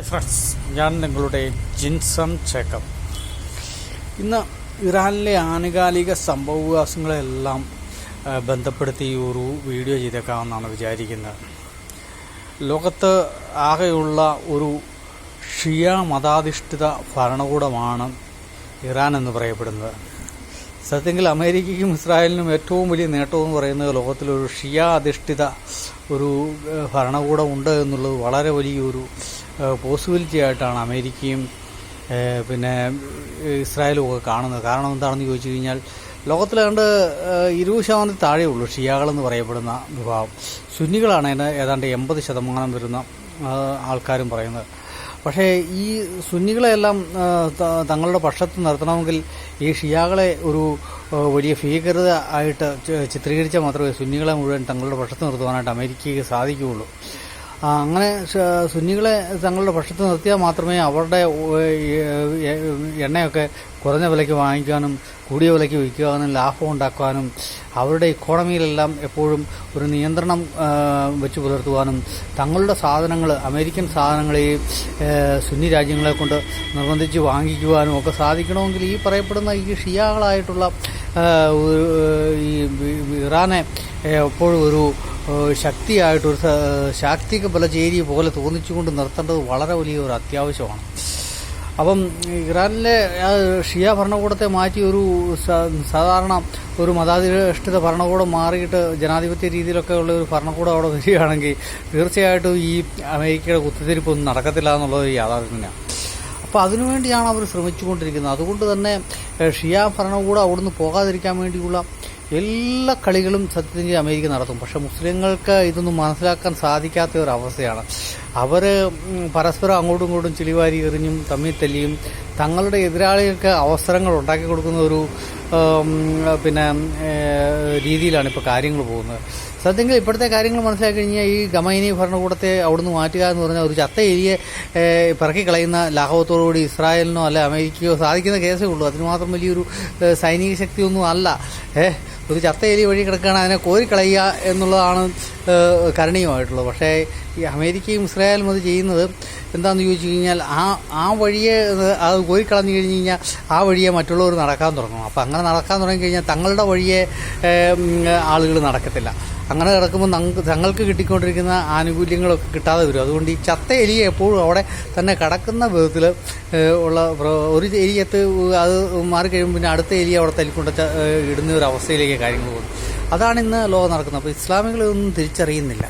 Friends, ഞാൻ നിങ്ങളുടെ ജിൻസം ചേക്കപ്പ്. ഇന്ന് ഇറാനിലെ ആനുകാലിക സംഭവവികാസങ്ങളെല്ലാം ബന്ധപ്പെടുത്തി ഒരു വീഡിയോ ചെയ്തേക്കാമെന്നാണ് വിചാരിക്കുന്നത്. ലോകത്ത് ആകെയുള്ള ഒരു ഷിയ മതാധിഷ്ഠിത ഭരണകൂടമാണ് ഇറാൻ എന്ന് പറയപ്പെടുന്നത്. സത്യത്തിൽ അമേരിക്കയ്ക്കും ഇസ്രായേലിനും ഏറ്റവും വലിയ നേട്ടമെന്ന് പറയുന്നത് ലോകത്തിലൊരു ഷിയ അധിഷ്ഠിത ഒരു ഭരണകൂടം ഉണ്ട് എന്നുള്ളത് വളരെ വലിയൊരു പോസിബിലിറ്റി ആയിട്ടാണ് അമേരിക്കയും പിന്നെ ഇസ്രായേലും ഒക്കെ കാണുന്നത്. കാരണം എന്താണെന്ന് ചോദിച്ചു കഴിഞ്ഞാൽ ലോകത്തിലേതാണ്ട് 20% താഴെയുള്ളൂ ഷിയാകളെന്ന് പറയപ്പെടുന്ന വിഭാഗം. സുന്നികളാണ് അതിന് ഏതാണ്ട് 80% വരുന്ന ആൾക്കാരും പറയുന്നത്. പക്ഷേ ഈ സുന്നികളെല്ലാം തങ്ങളുടെ പക്ഷത്ത് നിർത്തണമെങ്കിൽ ഈ ഷിയാകളെ ഒരു വലിയ ഭീകരത ആയിട്ട് ചിത്രീകരിച്ചാൽ മാത്രമേ സുന്നികളെ മുഴുവൻ തങ്ങളുടെ പക്ഷത്ത് നിർത്തുവാനായിട്ട് അമേരിക്കയ്ക്ക് സാധിക്കുകയുള്ളൂ. അങ്ങനെ സുന്നികളെ തങ്ങളുടെ പക്ഷത്ത് നിർത്തിയാൽ മാത്രമേ അവരുടെ എണ്ണയൊക്കെ കുറഞ്ഞ വിലയ്ക്ക് വാങ്ങിക്കാനും കൂടിയ വിലയ്ക്ക് വിൽക്കാനും ലാഭം ഉണ്ടാക്കാനും അവരുടെ ഇക്കോണമിയിലെല്ലാം എപ്പോഴും ഒരു നിയന്ത്രണം വെച്ച് പുലർത്തുവാനും തങ്ങളുടെ സാധനങ്ങൾ അമേരിക്കൻ സാധനങ്ങൾ ഈ സുന്നി രാജ്യങ്ങളെ കൊണ്ട് നിർബന്ധിച്ച് വാങ്ങിക്കുവാനും ഒക്കെ സാധിക്കണമെങ്കിൽ ഈ പറയപ്പെടുന്ന ഈ ഷിയാകളായിട്ടുള്ള ഈ ഇറാനെ എപ്പോഴും ഒരു ശക്തിയായിട്ടൊരു ശാക്തിക ബലചേരി പോലെ തോന്നിച്ചുകൊണ്ട് നിർത്തേണ്ടത് വളരെ വലിയൊരു അത്യാവശ്യമാണ്. അപ്പം ഇറാനിലെ ഷിയ ഭരണകൂടത്തെ മാറ്റി ഒരു സാധാരണ ഒരു മതാധിഷ്ഠിത ഭരണകൂടം മാറിയിട്ട് ജനാധിപത്യ രീതിയിലൊക്കെ ഉള്ള ഒരു ഭരണകൂടം അവിടെ വരികയാണെങ്കിൽ തീർച്ചയായിട്ടും ഈ അമേരിക്കയുടെ കുത്തിത്തിരിപ്പൊന്നും നടക്കത്തില്ല എന്നുള്ളത് യാഥാർത്ഥ്യം തന്നെയാണ്. അപ്പോൾ അതിനുവേണ്ടിയാണ് അവർ ശ്രമിച്ചുകൊണ്ടിരിക്കുന്നത്. അതുകൊണ്ട് തന്നെ ഷിയ ഭരണകൂടം അവിടുന്ന് പോകാതിരിക്കാൻ വേണ്ടിയുള്ള എല്ലാ കളികളും സത്യത്തിൽ അമേരിക്ക നടത്തും. പക്ഷെ മുസ്ലിങ്ങൾക്ക് ഇതൊന്നും മനസ്സിലാക്കാൻ സാധിക്കാത്ത ഒരു അവസ്ഥയാണ്. അവർ പരസ്പരം അങ്ങോട്ടും ഇങ്ങോട്ടും ചിളിവാരി എറിഞ്ഞും തമ്മിൽ തല്ലിയും തങ്ങളുടെ എതിരാളികൾക്ക് അവസരങ്ങൾ ഉണ്ടാക്കി കൊടുക്കുന്ന ഒരു രീതിയിലാണ് ഇപ്പോൾ കാര്യങ്ങൾ പോകുന്നത്. സത്യത്തിൽ ഇപ്പോഴത്തെ കാര്യങ്ങൾ മനസ്സിലാക്കി കഴിഞ്ഞാൽ ഈ ഖമൈനി ഭരണകൂടത്തെ അവിടുന്ന് മാറ്റുക എന്ന് പറഞ്ഞാൽ ഒരു ചത്ത എലിയെ പിറക്കിക്കളയുന്ന ലാഘവത്തോടുകൂടി ഇസ്രായേലിനോ അല്ലെ അമേരിക്കയോ സാധിക്കുന്ന കേസേ ഉള്ളൂ. അതിന് മാത്രം വലിയൊരു സൈനിക ശക്തിയൊന്നും അല്ല. ഒരു ചത്ത എലി വഴി കിടക്കുകയാണ്, അതിനെ കോരിക്കളയുക എന്നുള്ളതാണ് കരണീയമായിട്ടുള്ളത്. പക്ഷേ ഈ അമേരിക്കയും ഇസ്രായേലും അത് ചെയ്യുന്നത് എന്താണെന്ന് ചോദിച്ചു കഴിഞ്ഞാൽ ആ വഴിയെ അത് കോരിക്കളഞ്ഞു കഴിഞ്ഞ് കഴിഞ്ഞാൽ ആ വഴിയെ മറ്റുള്ളവർ നടക്കാൻ തുടങ്ങും. അപ്പം അങ്ങനെ നടക്കാൻ തുടങ്ങിക്കഴിഞ്ഞാൽ തങ്ങളുടെ വഴിയെ ആളുകൾ നടക്കത്തില്ല. അങ്ങനെ കിടക്കുമ്പോൾ തങ്ങൾക്ക് കിട്ടിക്കൊണ്ടിരിക്കുന്ന ആനുകൂല്യങ്ങളൊക്കെ കിട്ടാതെ വരും. അതുകൊണ്ട് ഈ ചത്ത എലിയെ എപ്പോഴും അവിടെ തന്നെ കിടക്കുന്ന വിധത്തിൽ ഉള്ള ഒരു എലിയത്ത് അത് മാറിക്കഴിയുമ്പോൾ പിന്നെ അടുത്ത എലിയെ അവിടെ തല്ലിക്കൊണ്ട് ഇടുന്ന ഒരു അവസ്ഥയിലേക്ക് കാര്യങ്ങൾ പോകും. അതാണ് ഇന്ന് ലോകം നടക്കുന്നത്. അപ്പോൾ ഇസ്ലാമികൾ ഇതൊന്നും തിരിച്ചറിയുന്നില്ല.